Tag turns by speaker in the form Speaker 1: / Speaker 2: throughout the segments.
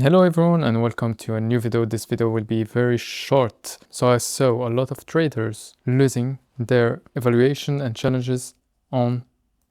Speaker 1: Hello everyone and welcome to a new video. This video will be very short. So I saw a lot of traders losing their evaluation and challenges on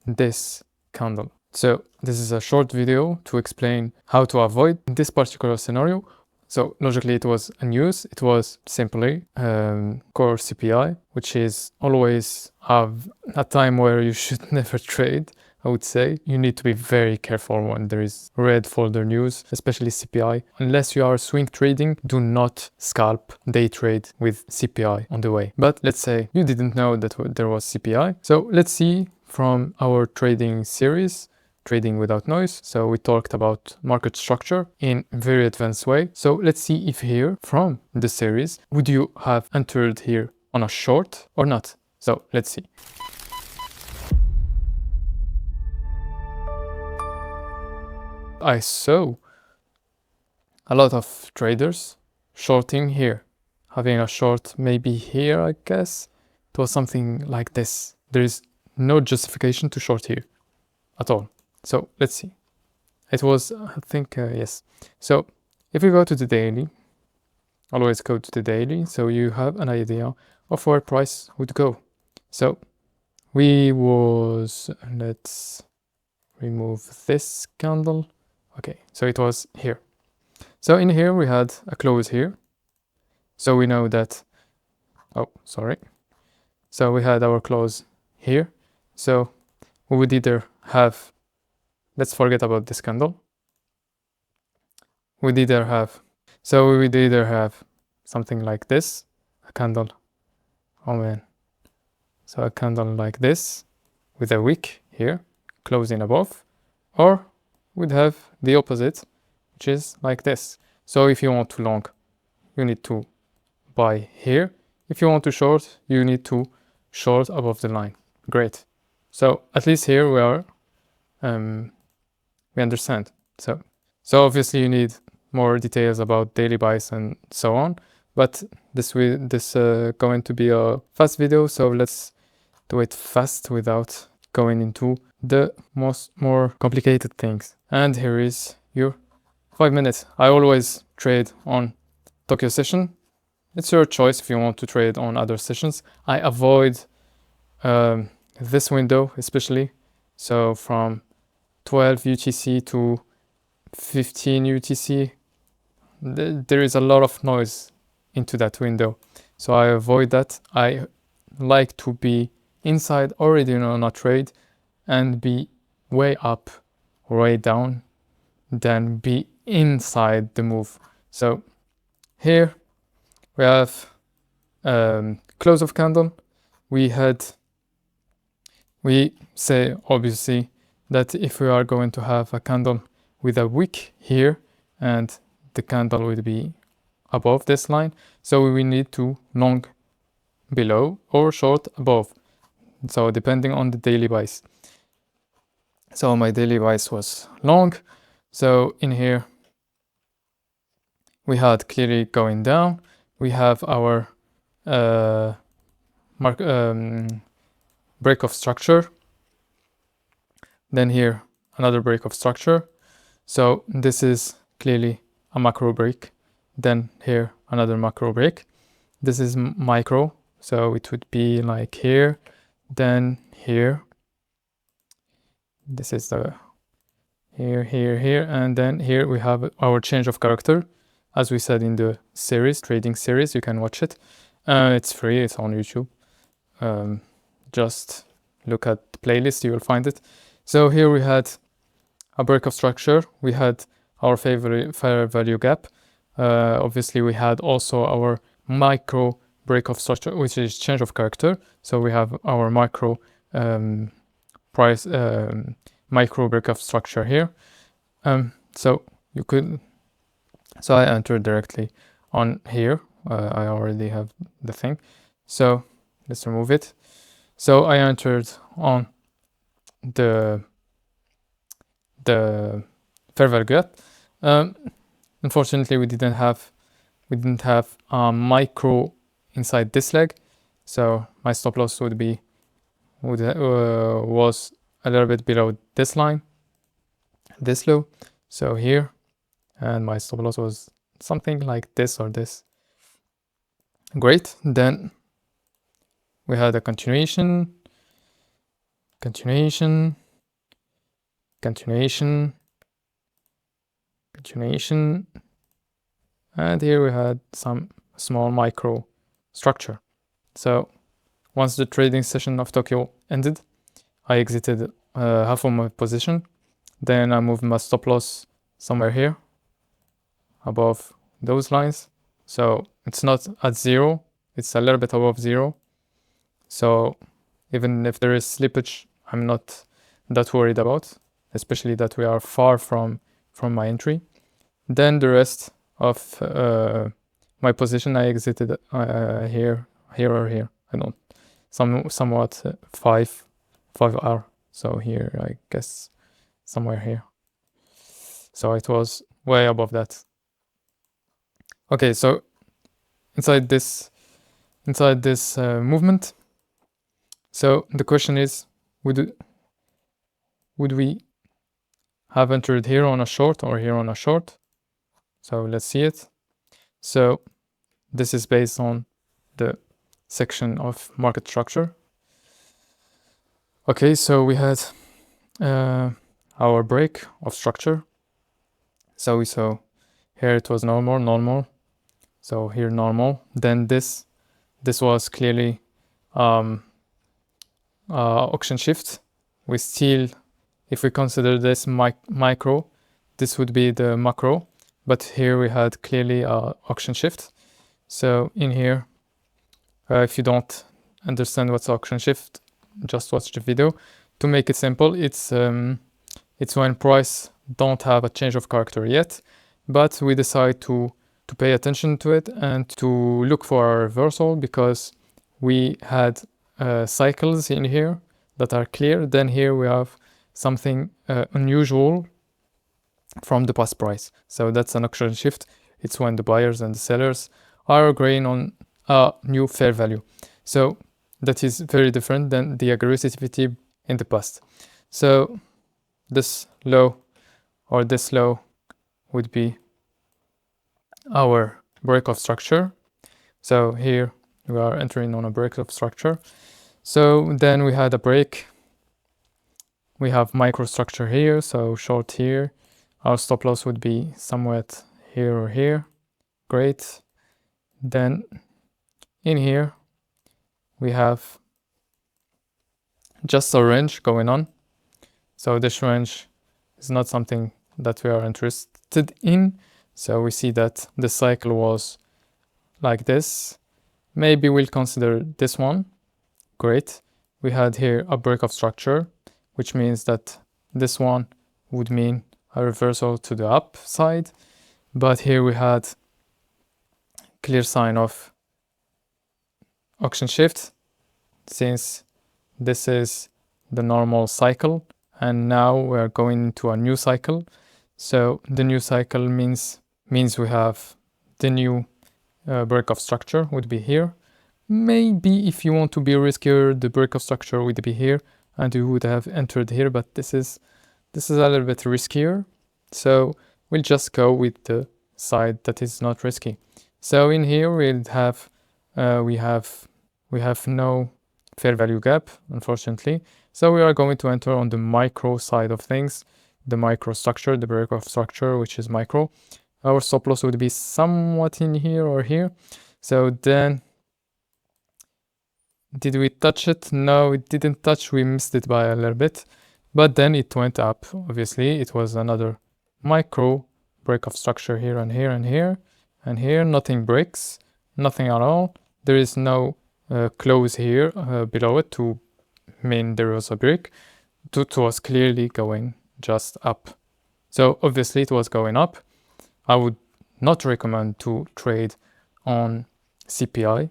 Speaker 1: this candle. So this is a short video to explain how to avoid this particular scenario. So logically it was a news. It was simply core CPI, which is always a time where you should never trade. I would say you need to be very careful when there is red folder news, especially CPI. Unless you are swing trading, do not scalp day trade with CPI on the way. But let's say you didn't know that there was CPI. So let's see from our trading series, trading without noise. So we talked about market structure in very advanced way. So let's see if here from the series, would you have entered here on a short or not? So let's see. I saw a lot of traders shorting here, having a short maybe here, I guess. It was something like this. There is no justification to short here at all. So let's see. It was, I think, yes. So if we go to the daily, always go to the daily, so you have an idea of where price would go. So let's remove this candle. Okay, so it was here. So in here we had a close here. So we know that, So we had our close here. So we would either have, let's forget about this candle. We would either have something like this, a candle. Oh man. So a candle like this with a wick here, closing above, or we'd have the opposite, which is like this. So if you want to long, you need to buy here. If you want to short, you need to short above the line. Great. So at least here we are, we understand. So obviously you need more details about daily buys and so on, but this going to be a fast video, so let's do it fast without going into the more complicated things. And here is your 5 minutes. I always trade on Tokyo session. It's your choice if you want to trade on other sessions. I avoid this window especially. So from 12 UTC to 15 UTC, there is a lot of noise into that window. So I avoid that. I like to be inside already on a trade and be way up or way down, then be inside the move. So here we have close of candle. We say obviously that if we are going to have a candle with a wick here and the candle will be above this line, so we need to long below or short above. So depending on the daily buys. So my daily buys was long. So in here we had clearly going down. We have our break of structure. Then here another break of structure. So this is clearly a macro break. Then here another macro break. This is micro, so it would be like here, then here. This is the here, and then here we have our change of character, as we said in the series, trading series. You can watch it. It's free. It's on YouTube. Just look at the playlist. You will find it. So here we had a break of structure. We had our fair value gap. Obviously, we had also our micro break of structure, which is change of character. So we have our micro micro break of structure here. So I entered directly on here. I already have the thing. So let's remove it. So I entered on the fair value gap. Unfortunately, we didn't have a micro inside this leg, so my stop loss was a little bit below this line, this low. So here, and my stop loss was something like this or this. Great. Then we had a continuation, continuation, continuation, continuation, and here we had some small micro structure. So once the trading session of Tokyo ended, I exited half of my position. Then I moved my stop loss somewhere here above those lines. So it's not at zero, it's a little bit above zero. So even if there is slippage, I'm not that worried about, especially that we are far from my entry. Then the rest of my position, I exited here or here. I don't, somewhat 5R. So here, I guess somewhere here. So it was way above that. Okay, so inside this movement, so the question is, would we have entered here on a short or here on a short? So let's see it. So this is based on the section of market structure. Okay, so we had our break of structure. So we saw here it was normal. So here normal. Then this was clearly auction shift. We still, if we consider this micro, this would be the macro. But here we had clearly auction shift. So in here, if you don't understand what's auction shift, just watch the video. To make it simple, it's when price don't have a change of character yet, but we decide to pay attention to it and to look for a reversal because we had cycles in here that are clear. Then here we have something unusual from the past price. So that's an auction shift. It's when the buyers and the sellers are agreeing on a new fair value. So that is very different than the aggressivity in the past. So this low or this low would be our break of structure. So here we are entering on a break of structure. So then we had a break. We have microstructure here, so short here. Our stop loss would be somewhat here or here. Great. Then in here we have just a range going on. So this range is not something that we are interested in. So we see that the cycle was like this. Maybe we'll consider this one. Great. We had here a break of structure, which means that this one would mean a reversal to the upside. But here we had clear sign of auction shift, since this is the normal cycle and now we're going into a new cycle. So the new cycle means we have the new break of structure would be here. Maybe if you want to be riskier, the break of structure would be here and you would have entered here, but this is a little bit riskier. So we'll just go with the side that is not risky. So in here we'll have we have no fair value gap, unfortunately. So we are going to enter on the micro side of things, the micro structure, the break of structure, which is micro. Our stop loss would be somewhat in here or here. So then, did we touch it? No, it didn't touch. We missed it by a little bit, but then it went up. Obviously, it was another micro break of structure here and here and here and here. Nothing breaks, nothing at all. There is no close here below it to mean there was a break. It was clearly going just up. So obviously it was going up. I would not recommend to trade on CPI,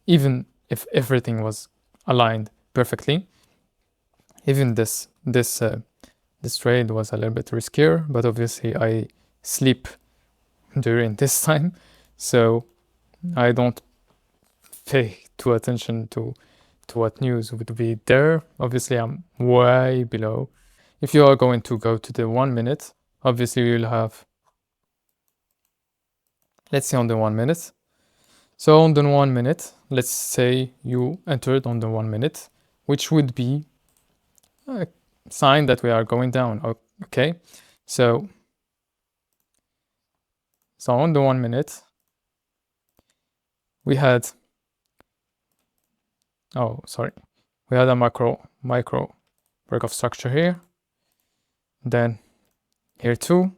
Speaker 1: even if everything was aligned perfectly. Even this trade was a little bit riskier, but obviously I sleep during this time, so I don't pay too attention to what news would be there. Obviously I'm way below. If you are going to go to the 1 minute, obviously you'll have Let's see on the 1 minute. So on the 1 minute, let's say you entered on the 1 minute, which would be a sign that we are going down. Okay, so on the 1 minute, we had we had a micro break of structure here, then here too,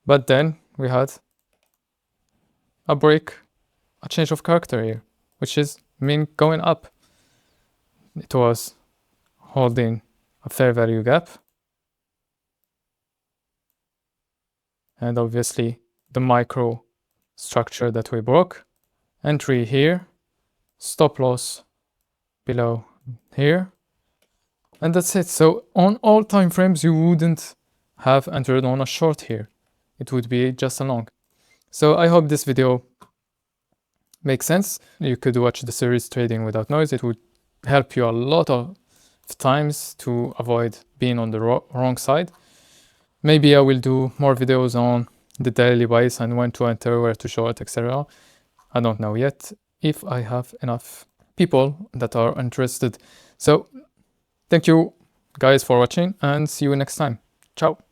Speaker 1: but then we had a break, a change of character here, which is mean going up. It was holding a fair value gap, and obviously the micro structure that we broke, entry here, stop loss below here, and that's it. So on all time frames you wouldn't have entered on a short here, it would be just a long. So I hope this video makes sense. You could watch the series Trading Without Noise. It would help you a lot of times to avoid being on the wrong side. Maybe I will do more videos on the daily buys and when to enter, where to short, etc. I don't know yet if I have enough people that are interested. So thank you guys for watching and see you next time. Ciao.